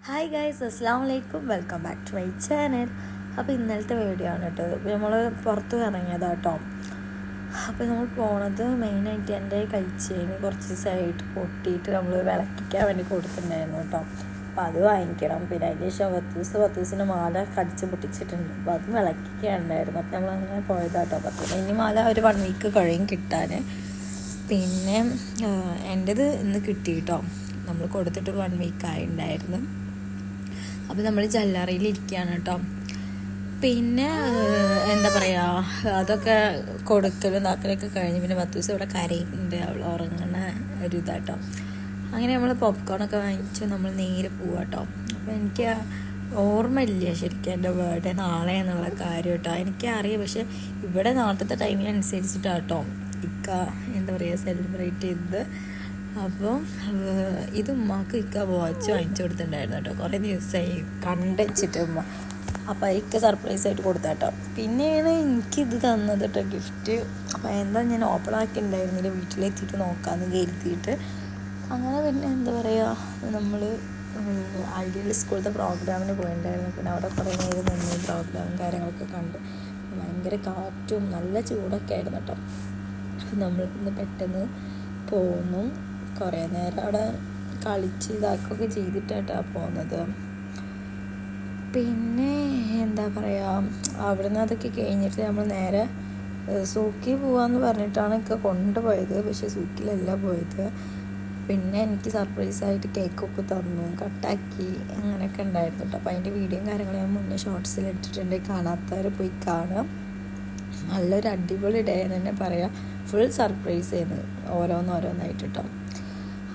Hi guys, അസ്സാം വലൈക്കും. Welcome back to my channel. അപ്പോൾ ഇന്നലത്തെ വീഡിയോ ആണ് കേട്ടോ. നമ്മൾ പുറത്ത് ഇറങ്ങിയതാട്ടോ. അപ്പോൾ നമ്മൾ പോണത് മെയിനായിട്ട് എൻ്റെ കഴിച്ചതിന് കുറച്ച് ദിവസമായിട്ട് പൊട്ടിയിട്ട് നമ്മൾ വിളക്കിക്കാൻ വേണ്ടി കൊടുത്തിട്ടുണ്ടായിരുന്നു കേട്ടോ. അപ്പോൾ അത് വാങ്ങിക്കണം. പിന്നെ അതിൻ്റെ ശേഷം പത്തൂസിൻ്റെ മാല കടിച്ച് പൊട്ടിച്ചിട്ടുണ്ട്. അപ്പോൾ അത് വിളക്കിക്കാനുണ്ടായിരുന്നു. അപ്പോൾ നമ്മൾ അങ്ങനെ പോയതാട്ടോ. ഇനി മാല ഒരു 1 വീക്ക് കഴിയും കിട്ടാൻ. പിന്നെ എൻ്റേത് ഇന്ന് കിട്ടി കേട്ടോ. നമ്മൾ കൊടുത്തിട്ട് 1 വീക്ക് ആയിട്ടുണ്ടായിരുന്നു. അപ്പോൾ നമ്മൾ ജല്ലറിയിൽ ഇരിക്കുകയാണ് കേട്ടോ. പിന്നെ എന്താ പറയുക, അതൊക്കെ കൊടുക്കലും ഇതാക്കലൊക്കെ കഴിഞ്ഞ് പിന്നെ 10 ദിവസം ഇവിടെ കരയുന്നുണ്ട്, അവൾ ഉറങ്ങണ ഒരു ഇതാട്ടോ. അങ്ങനെ നമ്മൾ പോപ്കോണൊക്കെ വാങ്ങിച്ച് നമ്മൾ നേരെ പോവാട്ടോ. അപ്പോൾ എനിക്ക് ഓർമ്മയില്ല ശരിക്കും എൻ്റെ ബർത്ത്ഡേ നാളെ എന്നുള്ള കാര്യം കേട്ടോ. എനിക്കറിയാം, പക്ഷെ ഇവിടെ നാട്ടിലത്തെ ടൈമിനനുസരിച്ചിട്ടാട്ടോ ഇക്ക എന്താ പറയുക സെലിബ്രേറ്റ് ചെയ്തത്. അപ്പോൾ ഇത് ഉമ്മാക്ക് ഇക്ക വാച്ച് വാങ്ങിച്ചു കൊടുത്തിട്ടുണ്ടായിരുന്നു കേട്ടോ. കുറേ ദിവസമായി കണ്ടുവച്ചിട്ട് ഉമ്മ. അപ്പോൾ ഇക്ക സർപ്രൈസായിട്ട് കൊടുത്താട്ടോ. പിന്നെയാണ് എനിക്കിത് തന്നത് കേട്ടോ, ഗിഫ്റ്റ്. അപ്പോൾ എന്താ ഞാൻ ഓപ്പൺ ആക്കിയിട്ടുണ്ടായിരുന്നില്ല, വീട്ടിലെത്തിയിട്ട് നോക്കാമെന്ന് കരുതിയിട്ട്. അങ്ങനെ പിന്നെ എന്താ പറയുക, നമ്മൾ ഐഡിയൽ സ്കൂളത്തെ പ്രോഗ്രാമിന് പോയിട്ടുണ്ടായിരുന്നു. പിന്നെ അവിടെ കുറേ നേരം നിന്ന് പ്രോഗ്രാമും കാര്യങ്ങളൊക്കെ കണ്ട് ഭയങ്കര കാറ്റും നല്ല ചൂടൊക്കെ ആയിരുന്നു കേട്ടോ. നമ്മൾ ഇന്ന് പെട്ടെന്ന് പോന്നു. കുറേ നേരം അവിടെ കളിച്ച് ഇതാക്കുകയൊക്കെ ചെയ്തിട്ടായിട്ടാണ് പോകുന്നത്. പിന്നെ എന്താ പറയുക, അവിടുന്ന് അതൊക്കെ കഴിഞ്ഞിട്ട് നമ്മൾ നേരെ സൂക്കി പോകാമെന്ന് പറഞ്ഞിട്ടാണ് ഒക്കെ കൊണ്ടുപോയത്. പക്ഷേ സൂക്കിലല്ല പോയത്. പിന്നെ എനിക്ക് സർപ്രൈസായിട്ട് കേക്കൊക്കെ തന്നു, കട്ടാക്കി, അങ്ങനെയൊക്കെ ഉണ്ടായിരുന്നു കേട്ടോ. അപ്പോൾ അതിൻ്റെ വീഡിയോയും കാര്യങ്ങളും ഞാൻ മുന്നേ ഷോർട്സിൽ ഇട്ടിട്ടുണ്ട്. കാണാത്തവർ പോയി കാണാം. നല്ലൊരു അടിപൊളി ഡേ എന്ന് തന്നെ പറയാം. ഫുൾ സർപ്രൈസ് ആയിരുന്നു ഓരോന്നായിട്ട് കേട്ടോ.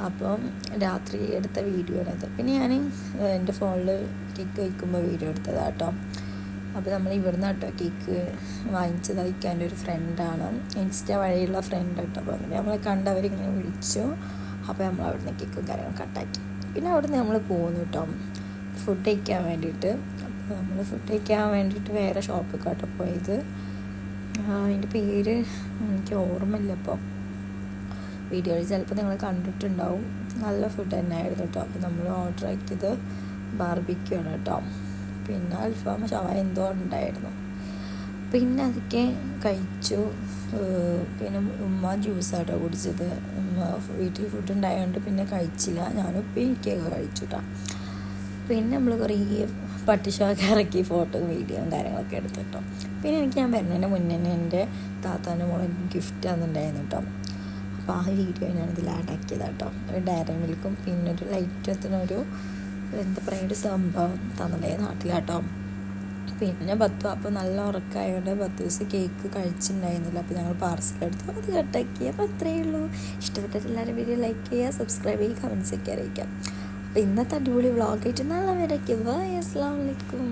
അപ്പം രാത്രി എടുത്ത വീഡിയോ ആണത്. പിന്നെ ഞാൻ എൻ്റെ ഫോണിൽ കേക്ക് വയ്ക്കുമ്പോൾ വീഡിയോ എടുത്തതാണ് കേട്ടോ. അപ്പോൾ നമ്മൾ ഇവിടുന്ന് കേട്ടോ കേക്ക് വാങ്ങിച്ചത്. എൻ്റെ ഒരു ഫ്രണ്ടാണ്, ഇൻസ്റ്റ വഴിയുള്ള ഫ്രണ്ട് കേട്ടോ. അപ്പോൾ അങ്ങനെ നമ്മളെ കണ്ടവരിങ്ങനെ വിളിച്ചു. അപ്പോൾ നമ്മൾ അവിടുന്ന് കേക്കും കാര്യങ്ങളും കട്ടാക്കി. പിന്നെ അവിടുന്ന് നമ്മൾ പോകുന്നു കേട്ടോ ഫുഡ് കഴിക്കാൻ വേണ്ടിയിട്ട്. അപ്പോൾ നമ്മൾ ഫുഡ് കഴിക്കാൻ വേണ്ടിയിട്ട് വേറെ ഷോപ്പിൽ കേട്ടോ പോയത്. അതിൻ്റെ പേര് എനിക്ക് ഓർമ്മയില്ല. അപ്പോൾ വീഡിയോയിൽ ചിലപ്പോൾ നിങ്ങൾ കണ്ടിട്ടുണ്ടാവും. നല്ല ഫുഡ് തന്നെയായിരുന്നു കേട്ടോ. അപ്പോൾ നമ്മൾ ഓർഡർ ആക്കിയത് ബാർബിക്യൂ ആണ് കേട്ടോ. പിന്നെ അൽഫാം ഷവായ എന്തോ ഉണ്ടായിരുന്നു. പിന്നെ അതൊക്കെ കഴിച്ചു. പിന്നെ ഉമ്മ ജ്യൂസാട്ടോ കുടിച്ചത്. ഉമ്മ വീട്ടിൽ ഫുഡ് ഉണ്ടായതുകൊണ്ട് പിന്നെ കഴിച്ചില്ല. ഞാനും കേക്ക് കഴിച്ചു കേട്ടോ. പിന്നെ നമ്മൾ കുറേ പട്ടിഷോക്ക് ഇറക്കി ഫോട്ടോ വീഡിയോയും കാര്യങ്ങളൊക്കെ എടുത്തിട്ടോ. പിന്നെ ഞാൻ വരുന്നതിൻ്റെ മുന്നേ എൻ്റെ താത്താൻ്റെ മോളെ ഗിഫ്റ്റ് തന്നിട്ടുണ്ടായിരുന്നു കേട്ടോ. അപ്പോൾ ആ വീഡിയോ ഞാനിതിൽ ആഡാക്കിയത് കേട്ടോ. ഒരു ഡയറി മിൽക്കും പിന്നെ ഒരു ലൈറ്റ് എത്തുന്നൊരു എന്താ പറയുക ഒരു സംഭവം തന്നിട്ടുണ്ടായിരുന്നു നാട്ടിലാട്ടോ. പിന്നെ അപ്പോൾ നല്ല ഉറക്കമായതുകൊണ്ട് 10 ദിവസം കേക്ക് കഴിച്ചിട്ടുണ്ടായിരുന്നില്ല. അപ്പോൾ ഞങ്ങൾ പാർസലെടുത്തു, അത് കട്ടാക്കി. അപ്പോൾ അത്രയേ ഉള്ളൂ. ഇഷ്ടപ്പെട്ടിട്ട് എല്ലാവരും വീഡിയോ ലൈക്ക് ചെയ്യുക, സബ്സ്ക്രൈബ് ചെയ്യുക, കമൻസൊക്കെ അറിയിക്കാം. അപ്പോൾ ഇന്നത്തെ അടിപൊളി വ്ളോഗായിട്ട് നാളെ വരയ്ക്കും. ബൈ, അസ്സലാമു അലൈക്കും.